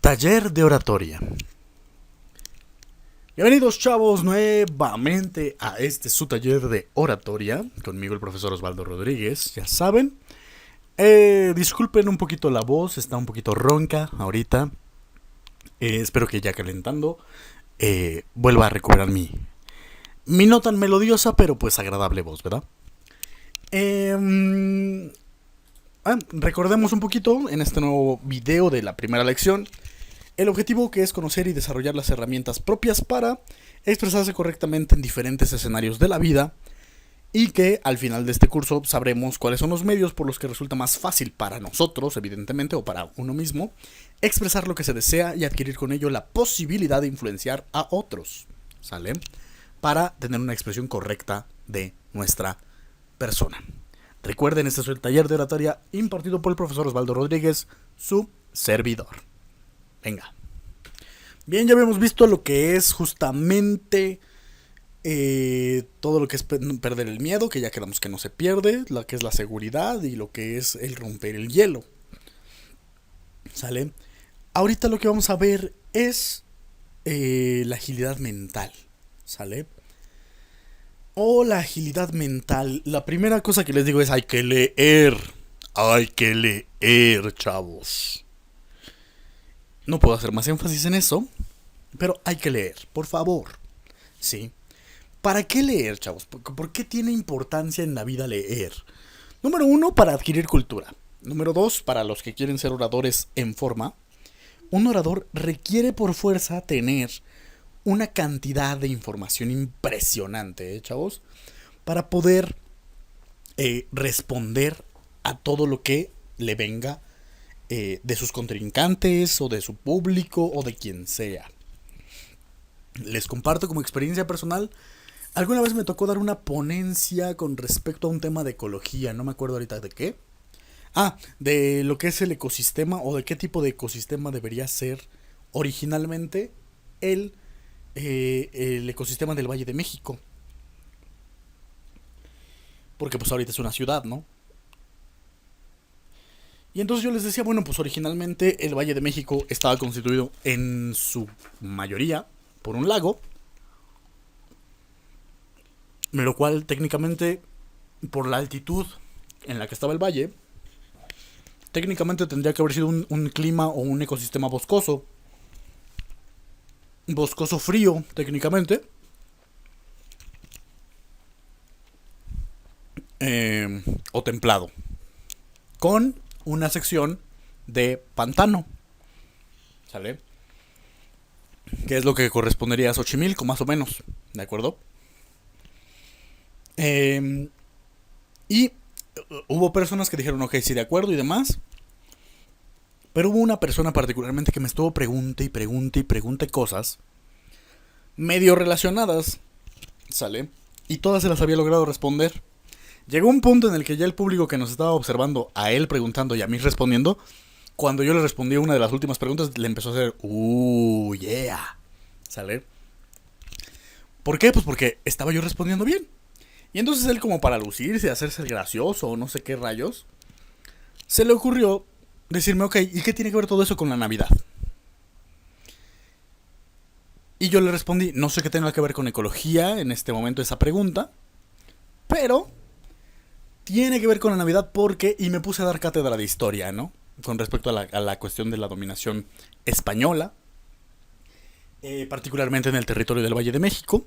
Taller de oratoria. Bienvenidos, chavos, nuevamente a su taller de oratoria. Conmigo el profesor Osvaldo Rodríguez, ya saben. Disculpen un poquito la voz, está un poquito ronca ahorita. Espero que ya calentando vuelva a recuperar mi no tan melodiosa, pero pues agradable voz, ¿verdad? Recordemos un poquito en este nuevo video de la primera lección el objetivo, que es conocer y desarrollar las herramientas propias para expresarse correctamente en diferentes escenarios de la vida, y que al final de este curso sabremos cuáles son los medios por los que resulta más fácil para nosotros, evidentemente, o para uno mismo, expresar lo que se desea y adquirir con ello la posibilidad de influenciar a otros, ¿sale? Para tener una expresión correcta de nuestra persona. Recuerden, este es el taller de oratoria impartido por el profesor Osvaldo Rodríguez, su servidor. Venga. Bien, ya habíamos visto lo que es justamente todo lo que es perder el miedo, que ya quedamos que no se pierde, lo que es la seguridad y lo que es el romper el hielo. ¿Sale? Ahorita lo que vamos a ver es la agilidad mental. ¿Sale? La agilidad mental. La primera cosa que les digo es: hay que leer. Hay que leer, chavos. No puedo hacer más énfasis en eso, pero hay que leer, por favor. ¿Sí? ¿Para qué leer, chavos? ¿Por qué tiene importancia en la vida leer? Número 1, para adquirir cultura. Número 2, para los que quieren ser oradores en forma. Un orador requiere por fuerza tener una cantidad de información impresionante, chavos, para poder responder a todo lo que le venga de sus contrincantes o de su público o de quien sea. Les comparto como experiencia personal. Alguna vez me tocó dar una ponencia con respecto a un tema de ecología, no me acuerdo ahorita de qué. De lo que es el ecosistema, o de qué tipo de ecosistema debería ser originalmente el ecosistema del Valle de México. Porque pues ahorita es una ciudad, ¿no? Y entonces yo les decía, bueno, pues originalmente el Valle de México estaba constituido en su mayoría por un lago, lo cual técnicamente, por la altitud en la que estaba el valle, técnicamente tendría que haber sido un clima o un ecosistema boscoso. Boscoso frío, técnicamente. O templado. Con una sección de pantano, ¿sale? Que es lo que correspondería a Xochimilco, más o menos, ¿de acuerdo? Y hubo personas que dijeron, ok, sí, de acuerdo y demás. Pero hubo una persona particularmente que me estuvo pregunte y pregunte cosas medio relacionadas, ¿sale? Y todas se las había logrado responder. Llegó un punto en el que ya el público que nos estaba observando, a él preguntando y a mí respondiendo, cuando yo le respondí una de las últimas preguntas, le empezó a hacer yeah, ¿sale? ¿Por qué? Pues porque estaba yo respondiendo bien. Y entonces él, como para lucirse, hacerse el gracioso o no sé qué rayos, se le ocurrió decirme, ok, ¿y qué tiene que ver todo eso con la Navidad? Y yo le respondí, no sé qué tenga que ver con ecología en este momento esa pregunta, pero tiene que ver con la Navidad porque... Y me puse a dar cátedra de historia, ¿no? Con respecto a la cuestión de la dominación española, particularmente en el territorio del Valle de México,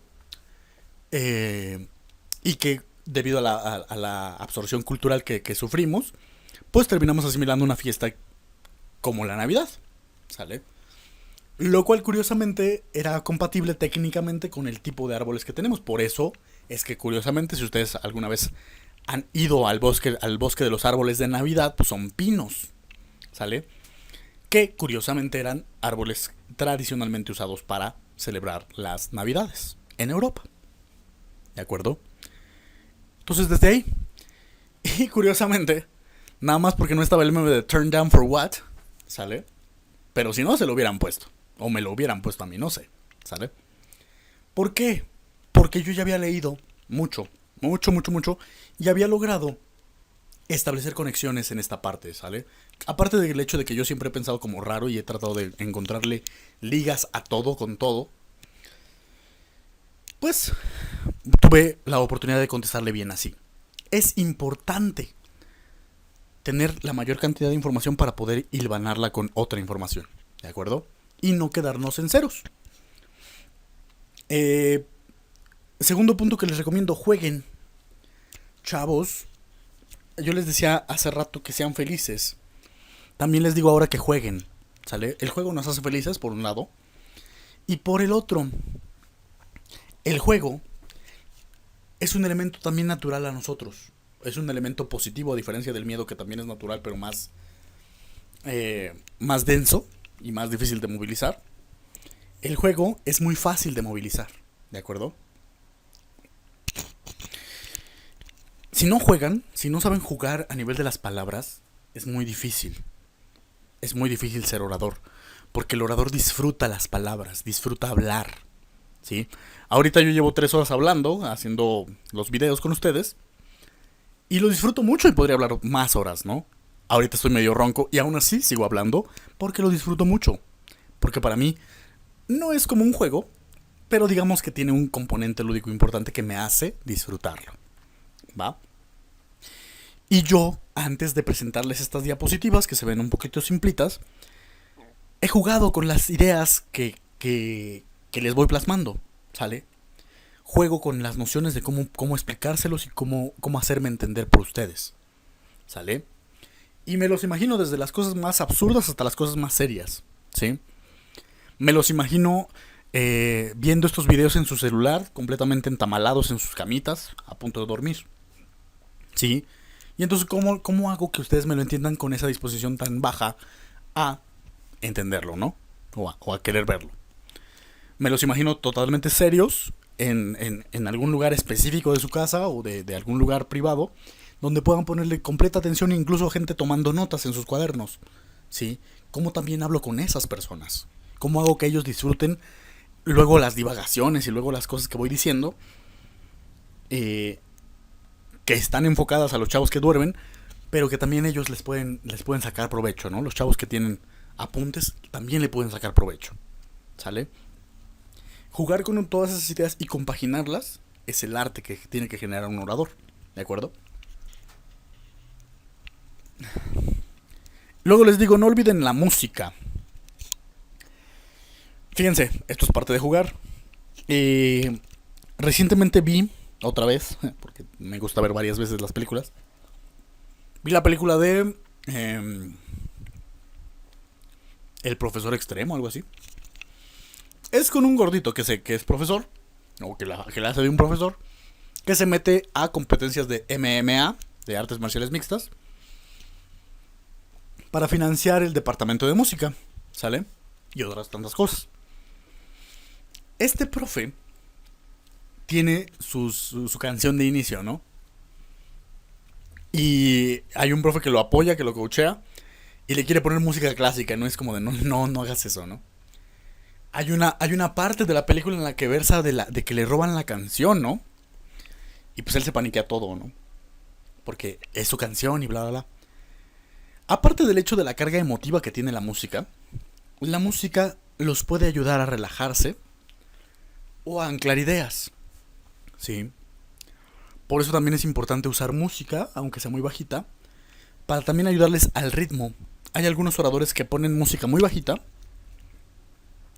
y que debido a la absorción cultural que sufrimos, pues terminamos asimilando una fiesta como la Navidad, ¿sale? Lo cual curiosamente era compatible técnicamente con el tipo de árboles que tenemos. Por eso es que curiosamente, si ustedes alguna vez han ido al bosque de los árboles de Navidad, pues son pinos, ¿sale? Que curiosamente eran árboles tradicionalmente usados para celebrar las Navidades en Europa, ¿de acuerdo? Entonces desde ahí, y curiosamente, nada más porque no estaba el meme de turn down for what, ¿sale? Pero si no, se lo hubieran puesto, o me lo hubieran puesto a mí, no sé, ¿sale? ¿Por qué? Porque yo ya había leído mucho, y había logrado establecer conexiones en esta parte, ¿sale? Aparte del hecho de que yo siempre he pensado como raro y he tratado de encontrarle ligas a todo con todo, pues tuve la oportunidad de contestarle bien así. Es importante tener la mayor cantidad de información para poder hilvanarla con otra información, ¿de acuerdo? Y no quedarnos en ceros. Segundo punto que les recomiendo, jueguen. Chavos, yo les decía hace rato que sean felices. También les digo ahora que jueguen, ¿sale? El juego nos hace felices, por un lado. Y por el otro, el juego es un elemento también natural a nosotros. Es un elemento positivo, a diferencia del miedo, que también es natural, pero más denso y más difícil de movilizar. El juego es muy fácil de movilizar, ¿de acuerdo? Si no juegan, si no saben jugar a nivel de las palabras, es muy difícil. Es muy difícil ser orador, porque el orador disfruta las palabras, disfruta hablar, ¿sí? Ahorita yo llevo 3 horas hablando, haciendo los videos con ustedes, y lo disfruto mucho y podría hablar más horas, ¿no? Ahorita estoy medio ronco y aún así sigo hablando porque lo disfruto mucho. Porque para mí no es como un juego, pero digamos que tiene un componente lúdico importante que me hace disfrutarlo, ¿va? Y yo, antes de presentarles estas diapositivas, que se ven un poquito simplitas, he jugado con las ideas que les voy plasmando, ¿sale? Juego con las nociones de cómo explicárselos y cómo hacerme entender por ustedes, ¿sale? Y me los imagino desde las cosas más absurdas hasta las cosas más serias, ¿sí? Me los imagino viendo estos videos en su celular, completamente entamalados en sus camitas, a punto de dormir, ¿sí? Y entonces, ¿cómo hago que ustedes me lo entiendan con esa disposición tan baja a entenderlo, ¿no? O a querer verlo. Me los imagino totalmente serios en algún lugar específico de su casa o de algún lugar privado, donde puedan ponerle completa atención, incluso gente tomando notas en sus cuadernos, ¿sí? ¿Cómo también hablo con esas personas? ¿Cómo hago que ellos disfruten luego las divagaciones y luego las cosas que voy diciendo? Que están enfocadas a los chavos que duermen, pero que también ellos les pueden sacar provecho, ¿no? Los chavos que tienen apuntes también le pueden sacar provecho, ¿sale? Jugar con todas esas ideas y compaginarlas es el arte que tiene que generar un orador, ¿de acuerdo? Luego les digo, no olviden la música. Fíjense, esto es parte de jugar. Recientemente vi, otra vez, porque me gusta ver varias veces las películas, vi la película de El Profesor Extremo, algo así. Es con un gordito que es profesor, o que le hace de un profesor, que se mete a competencias de MMA, de artes marciales mixtas, para financiar el departamento de música, ¿sale? Y otras tantas cosas. Este profe tiene su canción de inicio, ¿no? Y hay un profe que lo apoya, que lo coachea, y le quiere poner música clásica, no es como de no hagas eso, ¿no? Hay una parte de la película en la que versa de que le roban la canción, ¿no? Y pues él se paniquea todo, ¿no? Porque es su canción y bla, bla, bla. Aparte del hecho de la carga emotiva que tiene la música los puede ayudar a relajarse o a anclar ideas, ¿sí? Por eso también es importante usar música, aunque sea muy bajita, para también ayudarles al ritmo. Hay algunos oradores que ponen música muy bajita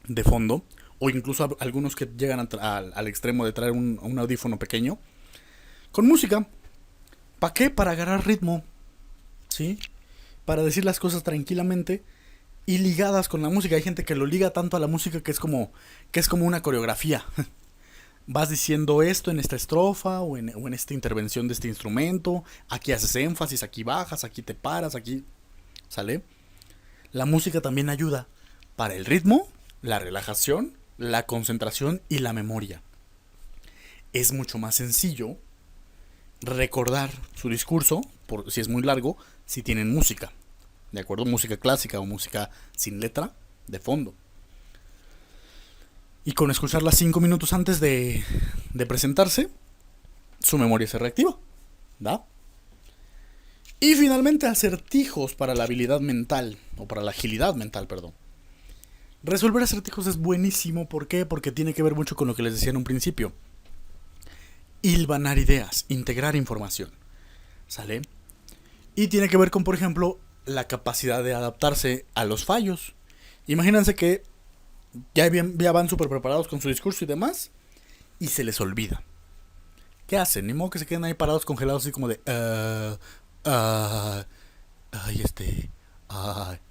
de fondo, o incluso algunos que llegan al extremo de traer un audífono pequeño con música. ¿Para qué? Para agarrar ritmo, ¿sí? Para decir las cosas tranquilamente y ligadas con la música. Hay gente que lo liga tanto a la música que es como una coreografía. Vas diciendo esto en esta estrofa o en esta intervención de este instrumento. Aquí haces énfasis, aquí bajas, aquí te paras, aquí... ¿Sale? La música también ayuda para el ritmo, la relajación, la concentración y la memoria. Es mucho más sencillo recordar su discurso, si es muy largo, si tienen música. ¿De acuerdo? Música clásica o música sin letra de fondo. Y con escucharla 5 minutos antes de presentarse, su memoria se reactiva, ¿da? Y finalmente acertijos para la habilidad mental, o para la agilidad mental, perdón. Resolver acertijos es buenísimo, ¿por qué? Porque tiene que ver mucho con lo que les decía en un principio. Hilvanar ideas, integrar información, ¿sale? Y tiene que ver con, por ejemplo, la capacidad de adaptarse a los fallos. Imagínense que ya van súper preparados con su discurso y demás, y se les olvida. ¿Qué hacen? Ni modo que se queden ahí parados, congelados, así como de...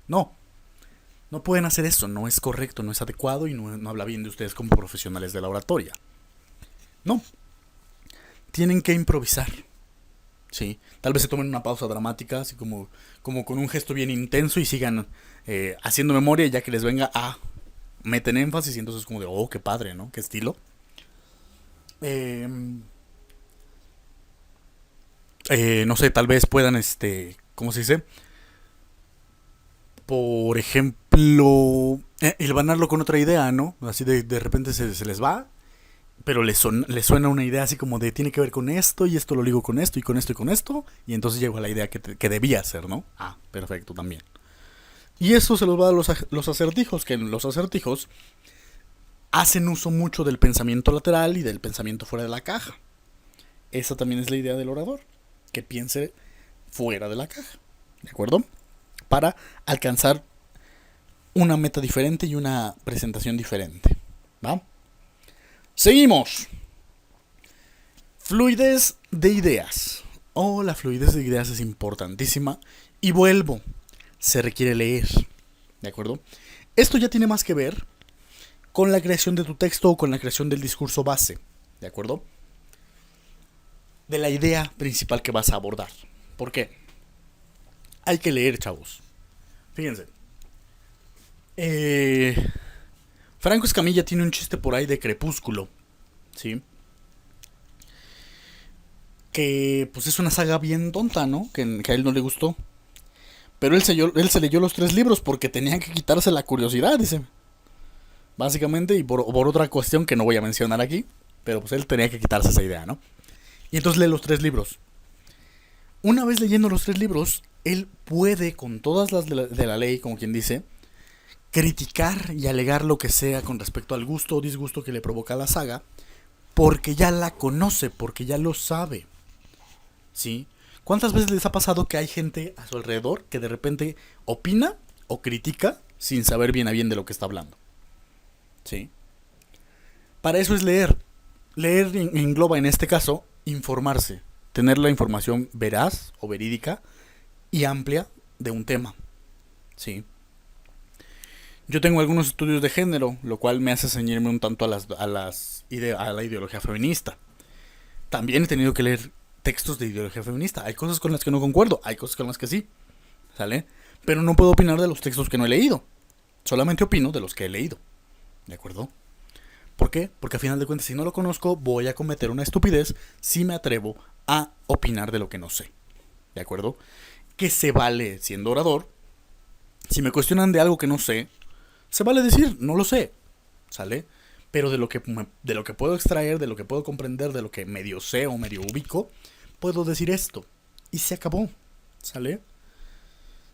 No, no pueden hacer eso, no es correcto, no es adecuado y no habla bien de ustedes como profesionales de la oratoria. No, tienen que improvisar. Sí, tal vez se tomen una pausa dramática, así como con un gesto bien intenso y sigan haciendo memoria, ya que les venga meten énfasis y entonces como de, oh, qué padre, ¿no? Qué estilo. No sé, tal vez puedan, ¿cómo se dice? Por ejemplo, hilvanarlo con otra idea, ¿no? Así de repente se les va, pero les suena una idea así como de tiene que ver con esto y esto lo ligo con esto y con esto y con esto, y entonces llego a la idea que debía ser, ¿no? Perfecto, también. Y eso se los va a los acertijos, que en los acertijos hacen uso mucho del pensamiento lateral y del pensamiento fuera de la caja. Esa también es la idea del orador, que piense fuera de la caja, ¿de acuerdo? Para alcanzar una meta diferente y una presentación diferente, ¿va? Seguimos. Fluidez de ideas. La fluidez de ideas es importantísima. Y vuelvo, se requiere leer, ¿de acuerdo? Esto ya tiene más que ver con la creación de tu texto o con la creación del discurso base, ¿de acuerdo? De la idea principal que vas a abordar. ¿Por qué? Hay que leer, chavos. Fíjense. Franco Escamilla tiene un chiste por ahí de Crepúsculo, ¿sí? Que pues es una saga bien tonta, ¿no? Que a él no le gustó. Pero él se leyó los 3 libros porque tenían que quitarse la curiosidad, dice. Básicamente, y por otra cuestión que no voy a mencionar aquí. Pero pues él tenía que quitarse esa idea, ¿no? Y entonces lee los 3 libros. Una vez leyendo los 3 libros, él puede, con todas las de la ley, como quien dice, criticar y alegar lo que sea con respecto al gusto o disgusto que le provoca la saga, porque ya la conoce, porque ya lo sabe. ¿Sí? ¿Cuántas veces les ha pasado que hay gente a su alrededor que de repente opina o critica sin saber bien a bien de lo que está hablando? ¿Sí? Para eso es leer. Leer engloba en este caso informarse, tener la información veraz o verídica y amplia de un tema. ¿Sí? Yo tengo algunos estudios de género, lo cual me hace ceñirme un tanto a la ideología feminista. También he tenido que leer textos de ideología feminista. Hay cosas con las que no concuerdo, hay cosas con las que sí, ¿sale? Pero no puedo opinar de los textos que no he leído. Solamente opino de los que he leído, ¿de acuerdo? ¿Por qué? Porque a final de cuentas, si no lo conozco, voy a cometer una estupidez si me atrevo a opinar de lo que no sé, ¿de acuerdo? Que se vale siendo orador. Si me cuestionan de algo que no sé, se vale decir, no lo sé, ¿sale? Pero de lo que puedo extraer, de lo que puedo comprender, de lo que medio sé o medio ubico, puedo decir esto. Y se acabó, ¿sale?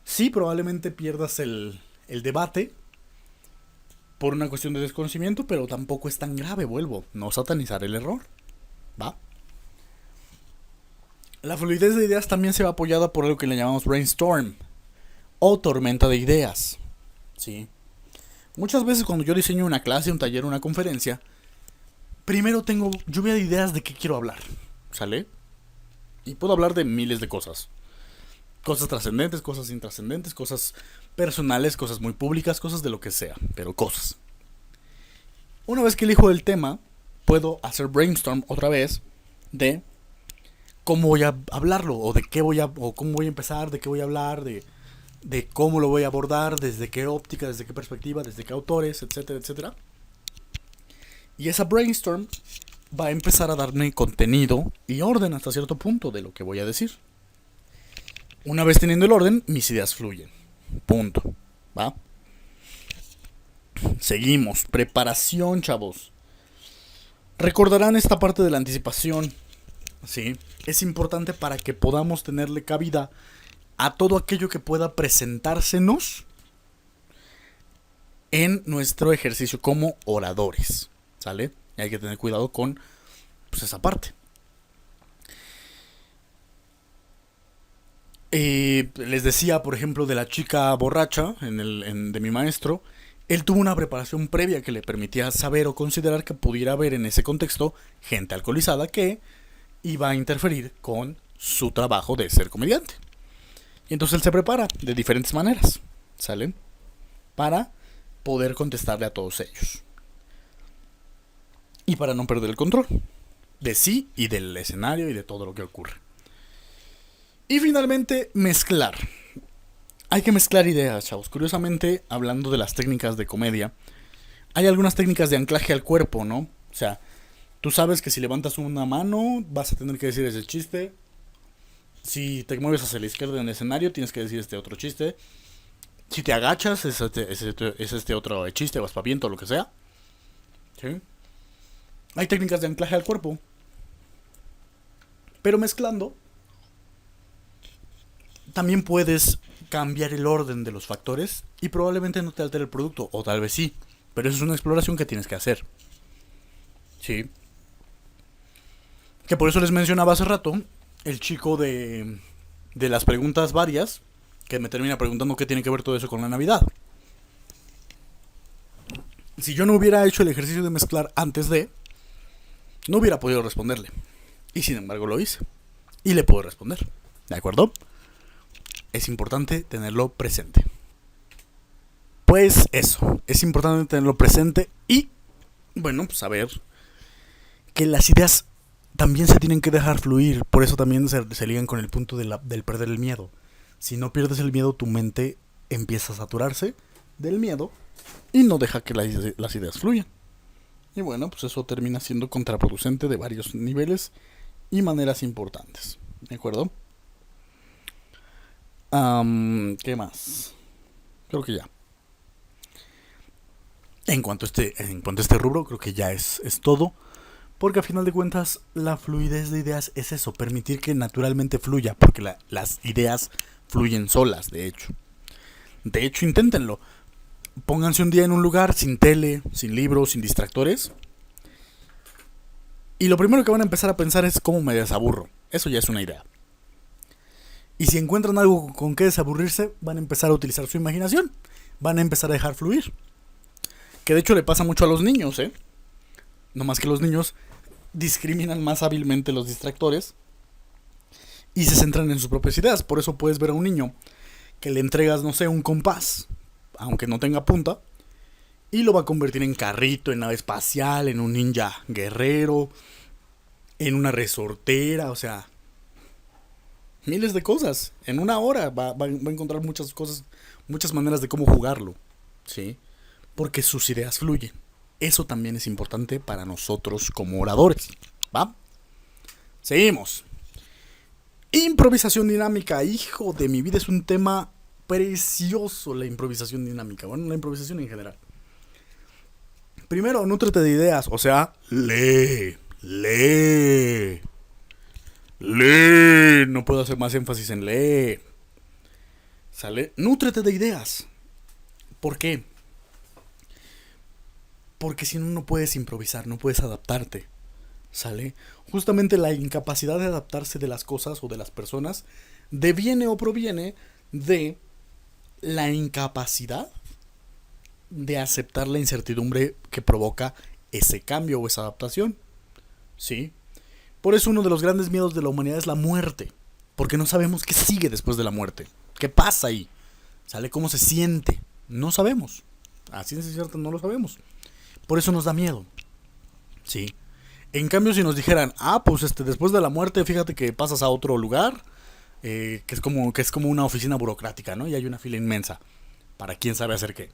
Sí, probablemente pierdas el debate por una cuestión de desconocimiento, pero tampoco es tan grave, vuelvo. No satanizar el error, ¿va? La fluidez de ideas también se va apoyada por algo que le llamamos brainstorm o tormenta de ideas, ¿sí? Muchas veces cuando yo diseño una clase, un taller, una conferencia, primero tengo lluvia de ideas de qué quiero hablar, ¿sale? Y puedo hablar de miles de cosas. Cosas trascendentes, cosas intrascendentes, cosas personales, cosas muy públicas, cosas de lo que sea, pero cosas. Una vez que elijo el tema, puedo hacer brainstorm otra vez de cómo voy a hablarlo, o de qué o cómo voy a empezar, de qué voy a hablar, de cómo lo voy a abordar, desde qué óptica, desde qué perspectiva, desde qué autores, etcétera, etcétera. Y esa brainstorm va a empezar a darme contenido y orden hasta cierto punto de lo que voy a decir. Una vez teniendo el orden, mis ideas fluyen. Punto. ¿Va? Seguimos. Preparación, chavos. Recordarán esta parte de la anticipación. ¿Sí? Es importante para que podamos tenerle cabida a todo aquello que pueda presentársenos en nuestro ejercicio como oradores, ¿sale? Y hay que tener cuidado con pues, esa parte. Les decía, por ejemplo, de la chica borracha de mi maestro. Él tuvo una preparación previa que le permitía saber o considerar que pudiera haber en ese contexto gente alcoholizada que iba a interferir con su trabajo de ser comediante. Y entonces él se prepara de diferentes maneras, ¿sale? Para poder contestarle a todos ellos. Y para no perder el control de sí y del escenario y de todo lo que ocurre. Y finalmente, mezclar. Hay que mezclar ideas, chavos. Curiosamente, hablando de las técnicas de comedia, hay algunas técnicas de anclaje al cuerpo, ¿no? O sea, tú sabes que si levantas una mano, vas a tener que decir ese chiste. Si te mueves hacia la izquierda en el escenario, tienes que decir este otro chiste. Si te agachas, es este otro chiste o aspaviento o lo que sea. ¿Sí? Hay técnicas de anclaje al cuerpo. Pero mezclando, también puedes cambiar el orden de los factores y probablemente no te altere el producto, o tal vez sí, pero eso es una exploración que tienes que hacer. Sí. Que por eso les mencionaba hace rato el chico de las preguntas varias, que me termina preguntando qué tiene que ver todo eso con la Navidad. Si yo no hubiera hecho el ejercicio de mezclar antes de, no hubiera podido responderle. Y sin embargo lo hice. Y le puedo responder. ¿De acuerdo? Es importante tenerlo presente. Pues eso, es importante tenerlo presente y, bueno, pues saber que las ideas también se tienen que dejar fluir. Por eso también se ligan con el punto del perder el miedo. Si no pierdes el miedo, tu mente empieza a saturarse del miedo y no deja que las ideas fluyan. Y bueno, pues eso termina siendo contraproducente de varios niveles y maneras importantes. ¿De acuerdo? ¿Qué más? Creo que ya. En cuanto a este rubro, creo que ya es todo. Porque a final de cuentas, la fluidez de ideas es eso, permitir que naturalmente fluya. Porque las ideas fluyen solas, de hecho. De hecho, inténtenlo. Pónganse un día en un lugar sin tele, sin libros, sin distractores. Y lo primero que van a empezar a pensar es cómo me desaburro. Eso ya es una idea. Y si encuentran algo con que desaburrirse, van a empezar a utilizar su imaginación. Van a empezar a dejar fluir. Que de hecho le pasa mucho a los niños, ¿eh? No más que los niños discriminan más hábilmente los distractores y se centran en sus propias ideas. Por eso puedes ver a un niño que le entregas, no sé, un compás, aunque no tenga punta, y lo va a convertir en carrito, en nave espacial, en un ninja guerrero, en una resortera, o sea, miles de cosas. En una hora va a encontrar muchas cosas, muchas maneras de cómo jugarlo, ¿sí? Porque sus ideas fluyen. Eso también es importante para nosotros como oradores, ¿va? Seguimos. Improvisación dinámica. Hijo de mi vida, es un tema precioso la improvisación dinámica. Bueno, la improvisación en general. Primero, nútrete de ideas. O sea, lee. No puedo hacer más énfasis en lee. ¿Sale? Nútrete de ideas. ¿Por qué? Porque si no, no puedes improvisar, no puedes adaptarte. ¿Sale? Justamente la incapacidad de adaptarse de las cosas o de las personas deviene o proviene de la incapacidad de aceptar la incertidumbre que provoca ese cambio o esa adaptación. ¿Sí? Por eso uno de los grandes miedos de la humanidad es la muerte. Porque no sabemos qué sigue después de la muerte. ¿Qué pasa ahí? ¿Sale? ¿Cómo se siente? No sabemos. A ciencia cierta no lo sabemos. Por eso nos da miedo. ¿Sí? En cambio, si nos dijeran, pues después de la muerte, fíjate que pasas a otro lugar, que es como una oficina burocrática, ¿no? Y hay una fila inmensa para quién sabe hacer qué.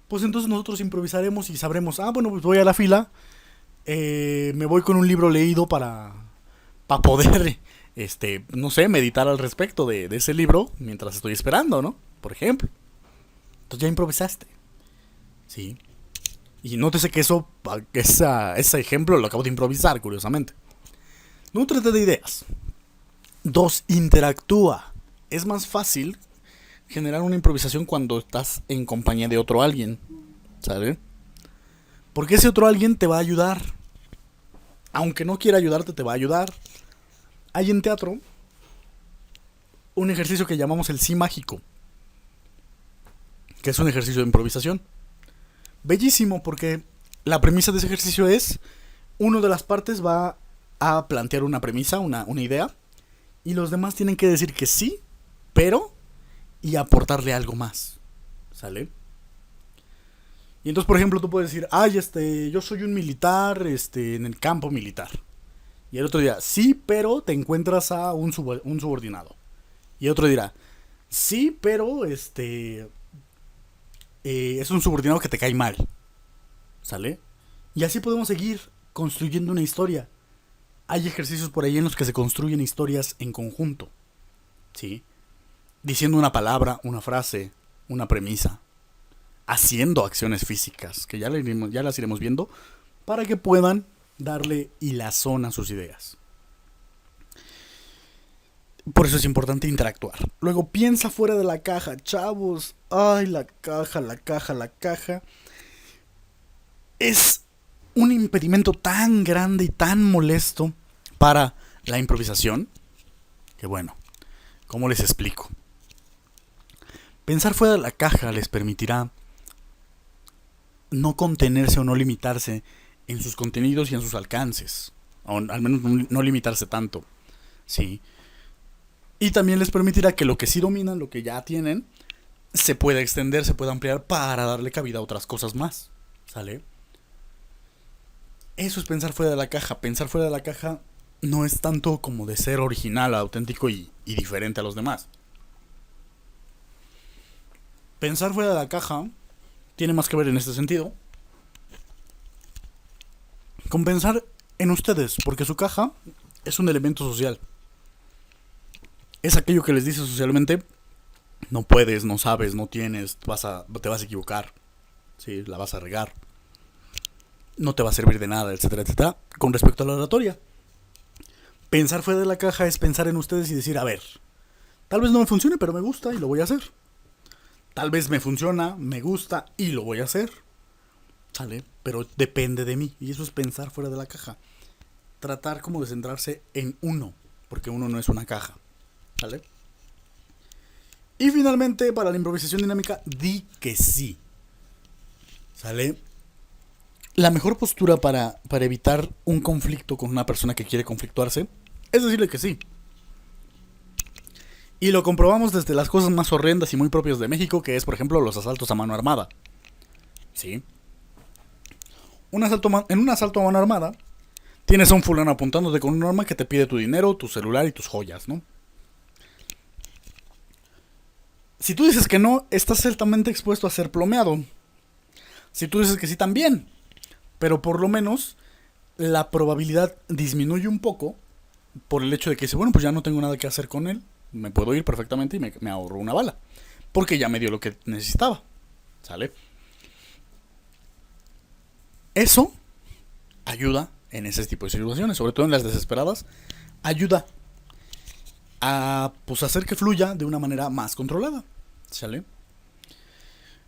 Pues entonces nosotros improvisaremos y sabremos, bueno, pues voy a la fila, me voy con un libro leído para poder, no sé, meditar al respecto de ese libro mientras estoy esperando, ¿no? Por ejemplo. Entonces ya improvisaste. ¿Sí? Y nótese que ese ejemplo lo acabo de improvisar, curiosamente. Nútrete de ideas. 2. Interactúa. es más fácil generar una improvisación cuando estás en compañía de otro alguien, ¿sabes? Porque ese otro alguien te va a ayudar. Aunque no quiera ayudarte, te va a ayudar. Hay en teatro un ejercicio que llamamos el sí mágico, que es un ejercicio de improvisación. Bellísimo, porque la premisa de ese ejercicio es, uno de las partes va a plantear una premisa, una idea, y los demás tienen que decir que sí, pero, y aportarle algo más, ¿sale? Y entonces, por ejemplo, tú puedes decir, ay, yo soy un militar, en el campo militar. Y el otro dirá, sí, pero te encuentras a un subordinado. Y el otro dirá, sí, pero, es un subordinado que te cae mal, ¿sale? Y así podemos seguir construyendo una historia. Hay ejercicios por ahí en los que se construyen historias en conjunto, ¿sí? Diciendo una palabra, una frase, una premisa, haciendo acciones físicas, que ya las iremos viendo, para que puedan darle hilazón a sus ideas. Por eso es importante interactuar. Luego piensa fuera de la caja, chavos. Ay, la caja, la caja, la caja. Es un impedimento tan grande y tan molesto para la improvisación que bueno, ¿cómo les explico? Pensar fuera de la caja les permitirá no contenerse o no limitarse en sus contenidos y en sus alcances. O al menos no limitarse tanto, ¿sí? Y también les permitirá que lo que sí dominan, lo que ya tienen, se pueda extender, se pueda ampliar para darle cabida a otras cosas más, ¿sale? Eso es pensar fuera de la caja. Pensar fuera de la caja no es tanto como de ser original, auténtico y diferente a los demás. Pensar fuera de la caja tiene más que ver en este sentido con pensar en ustedes, porque su caja es un elemento social. Es aquello que les dice socialmente, no puedes, no sabes, no tienes, te vas a equivocar, ¿sí? La vas a regar, no te va a servir de nada, etcétera, etcétera. Con respecto a la oratoria, pensar fuera de la caja es pensar en ustedes y decir, a ver, tal vez no me funcione, pero me gusta y lo voy a hacer. Tal vez me funciona, me gusta y lo voy a hacer, ¿sale? Pero depende de mí, y eso es pensar fuera de la caja. Tratar como de centrarse en uno, porque uno no es una caja, ¿vale? Y finalmente, para la improvisación dinámica, di que sí, ¿sale? La mejor postura para evitar un conflicto con una persona que quiere conflictuarse es decirle que sí. Y lo comprobamos desde las cosas más horrendas y muy propias de México, que es, por ejemplo, los asaltos a mano armada. ¿Sí? En un asalto a mano armada, tienes a un fulano apuntándote con un arma que te pide tu dinero, tu celular y tus joyas, ¿no? Si tú dices que no, estás altamente expuesto a ser plomeado. Si tú dices que sí, también. Pero por lo menos la probabilidad disminuye un poco por el hecho de que dice, bueno, pues ya no tengo nada que hacer con él, me puedo ir perfectamente y me ahorro una bala, porque ya me dio lo que necesitaba, ¿sale? Eso ayuda en ese tipo de situaciones, sobre todo en las desesperadas, ayuda a pues hacer que fluya de una manera más controlada, ¿sale?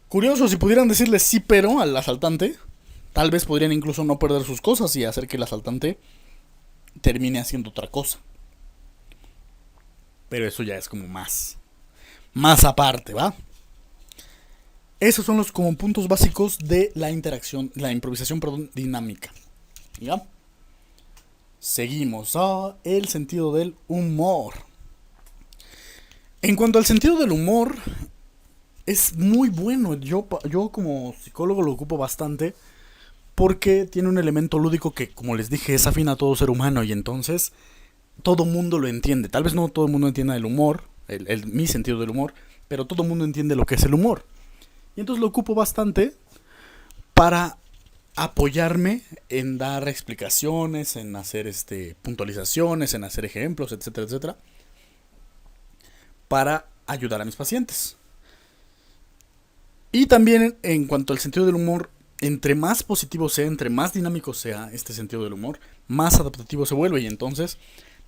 Curioso, si pudieran decirle sí pero al asaltante, tal vez podrían incluso no perder sus cosas y hacer que el asaltante termine haciendo otra cosa. Pero eso ya es como más aparte, ¿va? Esos son los como puntos básicos de la interacción, la improvisación, perdón, dinámica. ¿Ya? Seguimos a el sentido del humor. En cuanto al sentido del humor, es muy bueno. Yo como psicólogo lo ocupo bastante porque tiene un elemento lúdico que, como les dije, es afín a todo ser humano y entonces todo mundo lo entiende. Tal vez no todo el mundo entienda el humor, mi sentido del humor, pero todo el mundo entiende lo que es el humor. Y entonces lo ocupo bastante para apoyarme en dar explicaciones, en hacer puntualizaciones, en hacer ejemplos, etcétera, etcétera, para ayudar a mis pacientes. Y también en cuanto al sentido del humor, entre más positivo sea, entre más dinámico sea este sentido del humor, más adaptativo se vuelve y entonces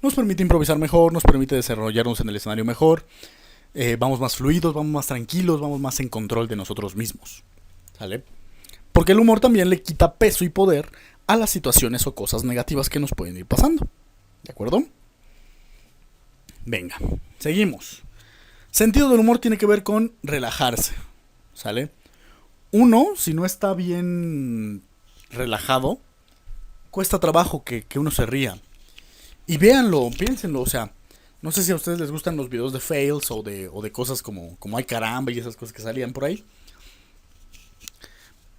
nos permite improvisar mejor, nos permite desarrollarnos en el escenario mejor, vamos más fluidos, vamos más tranquilos, vamos más en control de nosotros mismos. ¿Sale? Porque el humor también le quita peso y poder a las situaciones o cosas negativas que nos pueden ir pasando. ¿De acuerdo? Venga, seguimos. Sentido del humor tiene que ver con relajarse. ¿Sale? Uno, si no está bien relajado, cuesta trabajo que uno se ría. Y véanlo, piénsenlo, o sea, no sé si a ustedes les gustan los videos de fails o de cosas como ay caramba y esas cosas que salían por ahí.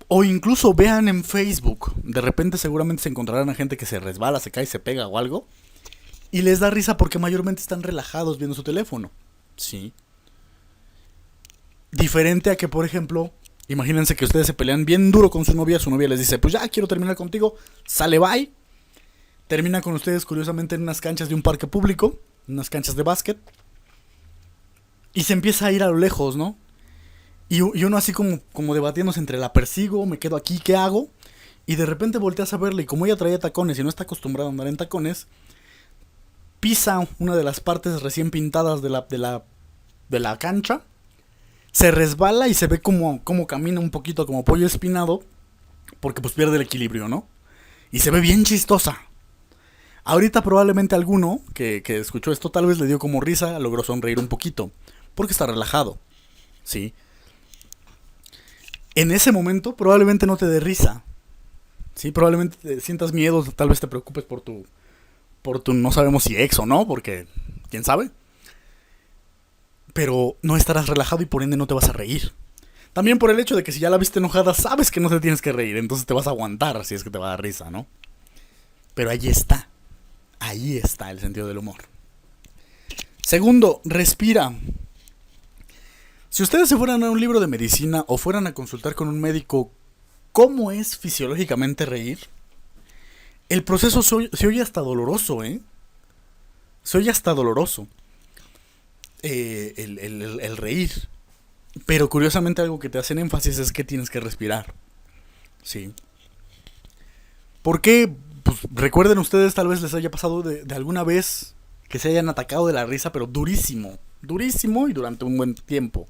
O incluso vean en Facebook, de repente seguramente se encontrarán a gente que se resbala, se cae, se pega o algo. Y les da risa porque mayormente están relajados viendo su teléfono. Sí. Diferente a que, por ejemplo, imagínense que ustedes se pelean bien duro con su novia les dice, pues ya quiero terminar contigo, sale bye. Termina con ustedes curiosamente en unas canchas de un parque público, unas canchas de básquet. Y se empieza a ir a lo lejos, ¿no? Y uno así como debatiéndose entre la persigo, me quedo aquí, ¿qué hago? Y de repente volteas a verle y como ella traía tacones y no está acostumbrada a andar en tacones, pisa una de las partes recién pintadas de la cancha, se resbala y se ve como camina un poquito como pollo espinado, porque pues pierde el equilibrio, ¿no? Y se ve bien chistosa. Ahorita probablemente alguno que escuchó esto tal vez le dio como risa, logró sonreír un poquito, porque está relajado, ¿sí? En ese momento probablemente no te dé risa, ¿sí? Probablemente te sientas miedo, tal vez te preocupes por tu no sabemos si ex o no, porque quién sabe. Pero no estarás relajado y por ende no te vas a reír. También por el hecho de que si ya la viste enojada, sabes que no te tienes que reír, entonces te vas a aguantar si es que te va a dar risa, ¿no? Pero ahí está el sentido del humor. Segundo, respira. Si ustedes se fueran a un libro de medicina o fueran a consultar con un médico cómo es fisiológicamente reír, el proceso se oye hasta doloroso, ¿eh? Se oye hasta doloroso. El reír. Pero curiosamente algo que te hacen énfasis es que tienes que respirar. Sí. ¿Por qué? Pues recuerden ustedes, tal vez les haya pasado de alguna vez que se hayan atacado de la risa, pero durísimo. Durísimo y durante un buen tiempo.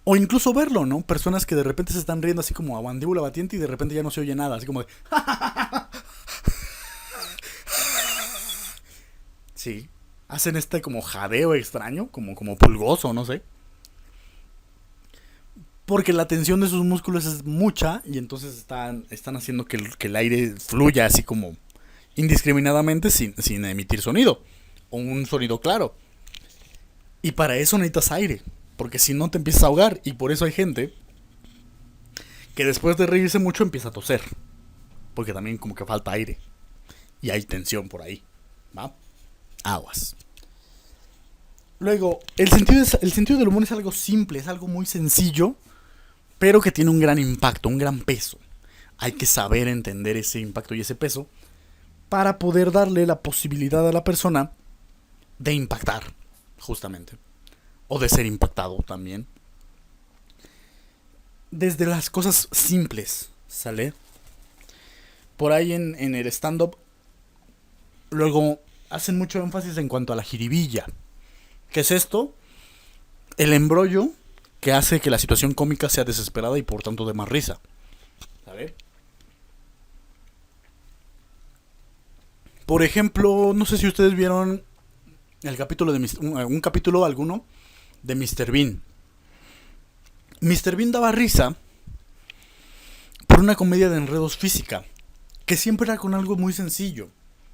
O incluso verlo, ¿no? Personas que de repente se están riendo así como a mandíbula batiente y de repente ya no se oye nada. Así como de... Sí. Hacen este como jadeo extraño, como pulgoso, no sé. Porque la tensión de sus músculos es mucha y entonces están haciendo que el aire fluya así como indiscriminadamente sin emitir sonido. O un sonido claro. Y para eso necesitas aire. Porque si no te empiezas a ahogar. Y por eso hay gente que después de reírse mucho empieza a toser. Porque también como que falta aire. Y hay tensión por ahí. ¿Va? Aguas. Luego, el sentido del humor es algo simple, es algo muy sencillo, pero que tiene un gran impacto, un gran peso. Hay que saber entender ese impacto y ese peso para poder darle la posibilidad a la persona de impactar, justamente. O de ser impactado también. Desde las cosas simples, ¿sale? Por ahí en el stand-up, luego hacen mucho énfasis en cuanto a la jiribilla. ¿Qué es esto? El embrollo que hace que la situación cómica sea desesperada y por tanto de más risa. ¿Sabes? Por ejemplo, no sé si ustedes vieron el capítulo de un capítulo alguno de Mr. Bean. Mr. Bean daba risa por una comedia de enredos física, que siempre era con algo muy sencillo,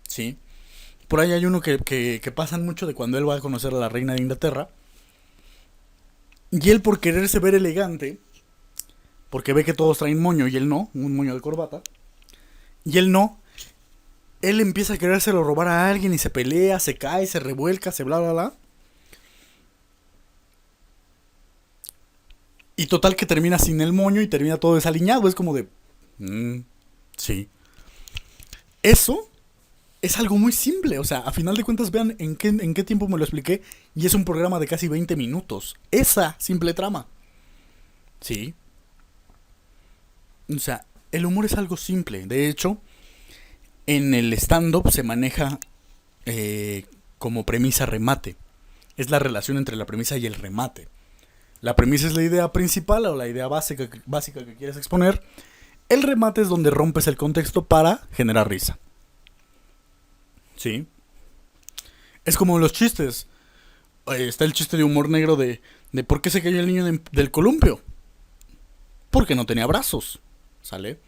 ¿sí? Por ahí hay uno que pasan mucho de cuando él va a conocer a la reina de Inglaterra. Y él por quererse ver elegante, porque ve que todos traen moño y él no, un moño de corbata. Y él no, él empieza a querérselo robar a alguien y se pelea, se cae, se revuelca, se bla bla bla. Y total que termina sin el moño y termina todo desaliñado. Es como de... sí. Eso es algo muy simple. O sea, a final de cuentas vean en qué tiempo me lo expliqué. Y es un programa de casi 20 minutos. Esa simple trama. Sí. O sea, el humor es algo simple. De hecho, en el stand-up se maneja eh, como premisa remate. Es la relación entre la premisa y el remate. La premisa es la idea principal o la idea básica que quieres exponer. El remate es donde rompes el contexto para generar risa. ¿Sí? Es como los chistes. Está el chiste de humor negro de por qué se cayó el niño del columpio. Porque no tenía brazos. ¿Sale?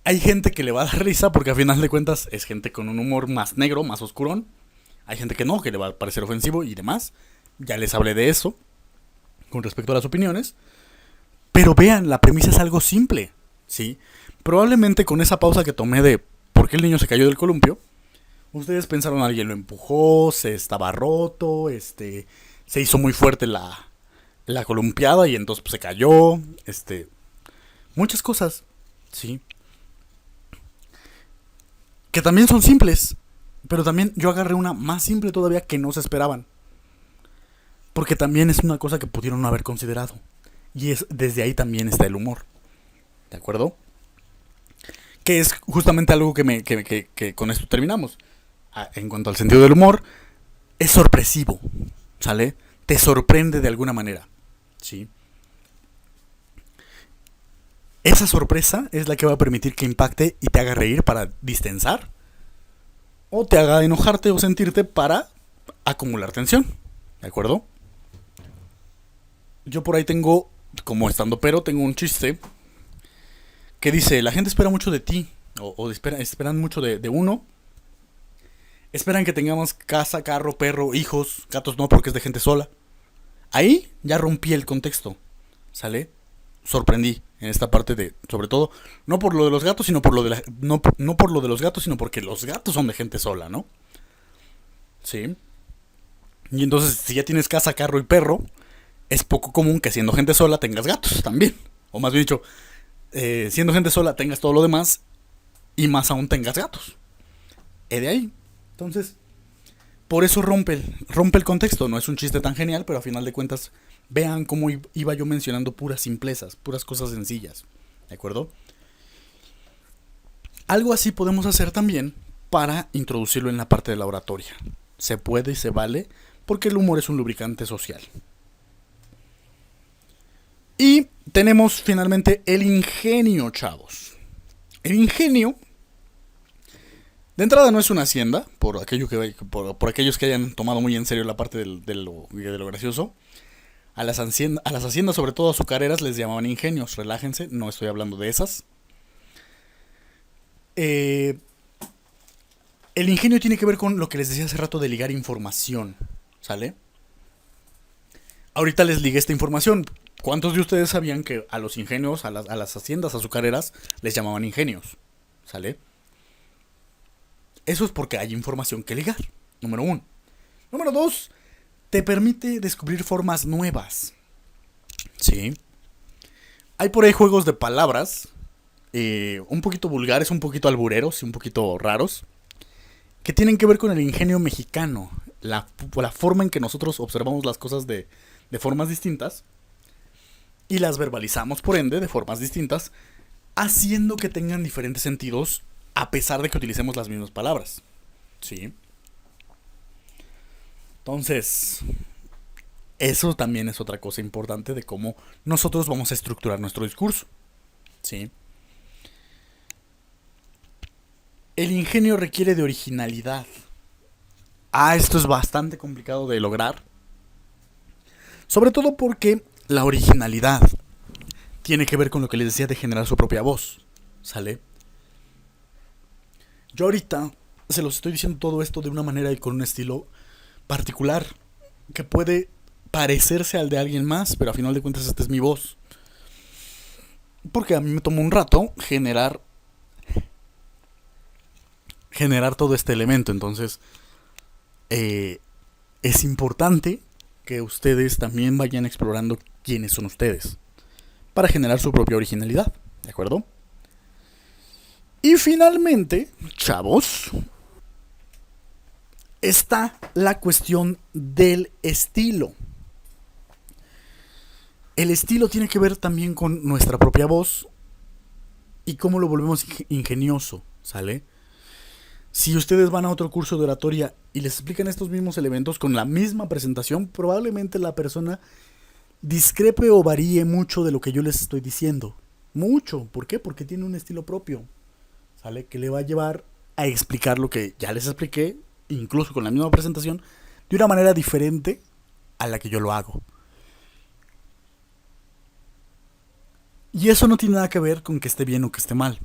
Hay gente que le va a dar risa porque a final de cuentas es gente con un humor más negro, más oscurón. Hay gente que no, que le va a parecer ofensivo y demás. Ya les hablé de eso con respecto a las opiniones. Pero vean, la premisa es algo simple, ¿sí? Probablemente con esa pausa que tomé de por qué el niño se cayó del columpio, ustedes pensaron alguien lo empujó, se estaba roto, se hizo muy fuerte la columpiada y entonces pues, se cayó, muchas cosas, ¿sí? Que también son simples, pero también yo agarré una más simple todavía que no se esperaban. Porque también es una cosa que pudieron no haber considerado. Y es desde ahí también está el humor. ¿De acuerdo? Que es justamente algo que con esto terminamos. En cuanto al sentido del humor, es sorpresivo. ¿Sale? Te sorprende de alguna manera. ¿Sí? Esa sorpresa es la que va a permitir que impacte y te haga reír para distensar. O te haga enojarte o sentirte para acumular tensión. ¿De acuerdo? Yo por ahí tengo, como estando pero, tengo un chiste que dice, la gente espera mucho de ti, esperan mucho de uno, esperan que tengamos casa, carro, perro, hijos, gatos no, porque es de gente sola. Ahí ya rompí el contexto, ¿sale? Sorprendí en esta parte de, sobre todo, no por lo de los gatos, sino por lo de no por lo de los gatos, sino porque los gatos son de gente sola, ¿no? Sí. Y entonces, si ya tienes casa, carro y perro, es poco común que siendo gente sola tengas gatos también. O más bien dicho, siendo gente sola tengas todo lo demás y más aún tengas gatos. De ahí. Entonces, por eso rompe el contexto. No es un chiste tan genial, pero a final de cuentas, vean cómo iba yo mencionando puras simplezas, puras cosas sencillas. ¿De acuerdo? Algo así podemos hacer también para introducirlo en la parte de la oratoria. Se puede y se vale porque el humor es un lubricante social. Y tenemos finalmente el ingenio, chavos. El ingenio, de entrada no es una hacienda, por aquellos que hayan tomado muy en serio la parte de lo gracioso. A las haciendas, sobre todo azucareras, les llamaban ingenios. Relájense, no estoy hablando de esas. El ingenio tiene que ver con lo que les decía hace rato de ligar información, ¿sale? Ahorita les ligué esta información. ¿Cuántos de ustedes sabían que a los ingenios, a las haciendas azucareras, les llamaban ingenios? ¿Sale? Eso es porque hay información que ligar. Número 1. Número 2. Te permite descubrir formas nuevas. ¿Sí? Hay por ahí juegos de palabras. Un poquito vulgares, un poquito albureros y un poquito raros. Que tienen que ver con el ingenio mexicano. La forma en que nosotros observamos las cosas de formas distintas. Y las verbalizamos, por ende, de formas distintas, haciendo que tengan diferentes sentidos a pesar de que utilicemos las mismas palabras. ¿Sí? Entonces, eso también es otra cosa importante de cómo nosotros vamos a estructurar nuestro discurso. ¿Sí? El ingenio requiere de originalidad. Esto es bastante complicado de lograr. Sobre todo porque la originalidad tiene que ver con lo que les decía de generar su propia voz. ¿Sale? Yo ahorita se los estoy diciendo todo esto de una manera y con un estilo particular que puede parecerse al de alguien más, pero a final de cuentas esta es mi voz. Porque a mí me tomó un rato generar todo este elemento. Entonces, es importante que ustedes también vayan explorando quiénes son ustedes para generar su propia originalidad, ¿de acuerdo? Y finalmente, chavos, está la cuestión del estilo. El estilo tiene que ver también con nuestra propia voz y cómo lo volvemos ingenioso, ¿sale? Si ustedes van a otro curso de oratoria y les explican estos mismos elementos con la misma presentación, probablemente la persona discrepe o varíe mucho de lo que yo les estoy diciendo. Mucho. ¿Por qué? Porque tiene un estilo propio. ¿Sale? Que le va a llevar a explicar lo que ya les expliqué, incluso con la misma presentación, de una manera diferente a la que yo lo hago. Y eso no tiene nada que ver con que esté bien o que esté mal.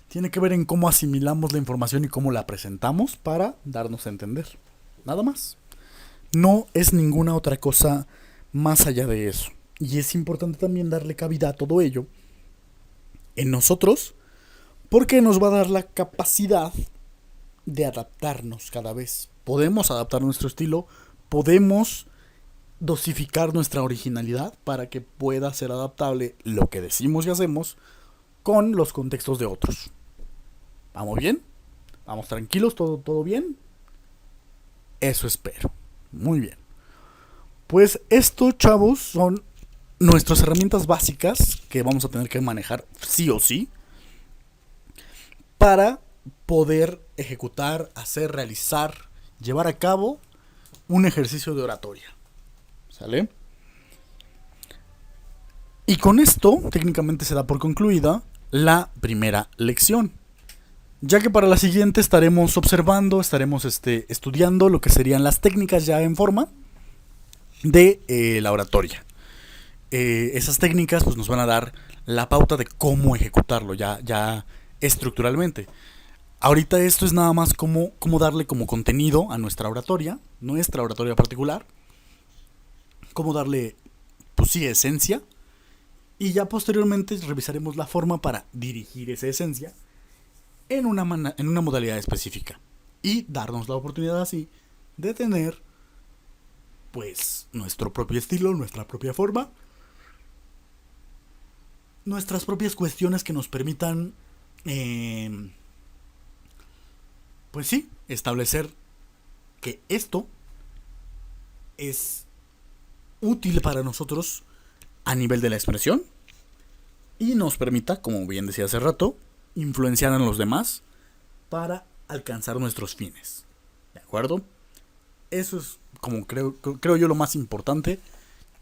Tiene que ver en cómo asimilamos la información y cómo la presentamos para darnos a entender. Nada más. No es ninguna otra cosa más allá de eso. Y es importante también darle cabida a todo ello en nosotros, porque nos va a dar la capacidad de adaptarnos cada vez. Podemos adaptar nuestro estilo, podemos dosificar nuestra originalidad para que pueda ser adaptable lo que decimos y hacemos con los contextos de otros. ¿Vamos bien? ¿Vamos tranquilos? ¿Todo bien? Eso espero. Muy bien. Pues esto, chavos, son nuestras herramientas básicas que vamos a tener que manejar sí o sí para poder ejecutar, hacer, realizar, llevar a cabo un ejercicio de oratoria. ¿Sale? Y con esto, técnicamente se da por concluida la primera lección. Ya que para la siguiente estaremos observando, estaremos estudiando lo que serían las técnicas ya en forma de la oratoria. Esas técnicas pues, nos van a dar la pauta de cómo ejecutarlo ya estructuralmente. Ahorita esto es nada más cómo darle como contenido a nuestra oratoria particular, cómo darle, pues sí, esencia, y ya posteriormente revisaremos la forma para dirigir esa esencia en una modalidad específica y darnos la oportunidad así de tener pues nuestro propio estilo, nuestra propia forma, nuestras propias cuestiones que nos permitan pues sí, establecer que esto es útil para nosotros a nivel de la expresión y nos permita, como bien decía hace rato, influenciar a los demás para alcanzar nuestros fines. ¿De acuerdo? Eso es como creo yo lo más importante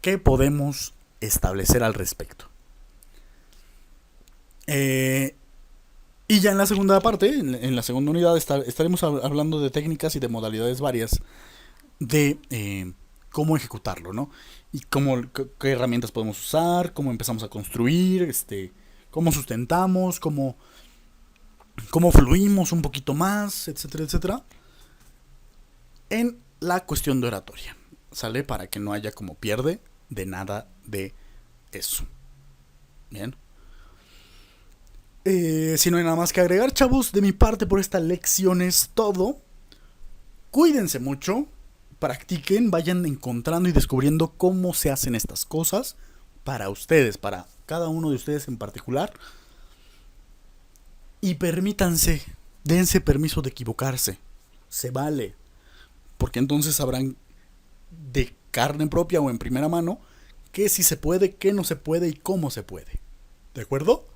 que podemos establecer al respecto. Y ya en la segunda parte, en la segunda unidad, estaremos hablando de técnicas y de modalidades varias de cómo ejecutarlo, ¿no? Y qué herramientas podemos usar, cómo empezamos a construir, cómo sustentamos, cómo fluimos un poquito más, etcétera, etcétera, en la cuestión de oratoria, ¿sale? Para que no haya como pierde de nada de eso. Bien. Si no hay nada más que agregar, chavos, de mi parte por esta lección es todo. Cuídense mucho, practiquen, vayan encontrando y descubriendo cómo se hacen estas cosas para ustedes, para cada uno de ustedes en particular. Y permítanse, dense permiso de equivocarse. Se vale. Porque entonces sabrán de carne propia o en primera mano qué sí se puede, qué no se puede y cómo se puede. ¿De acuerdo?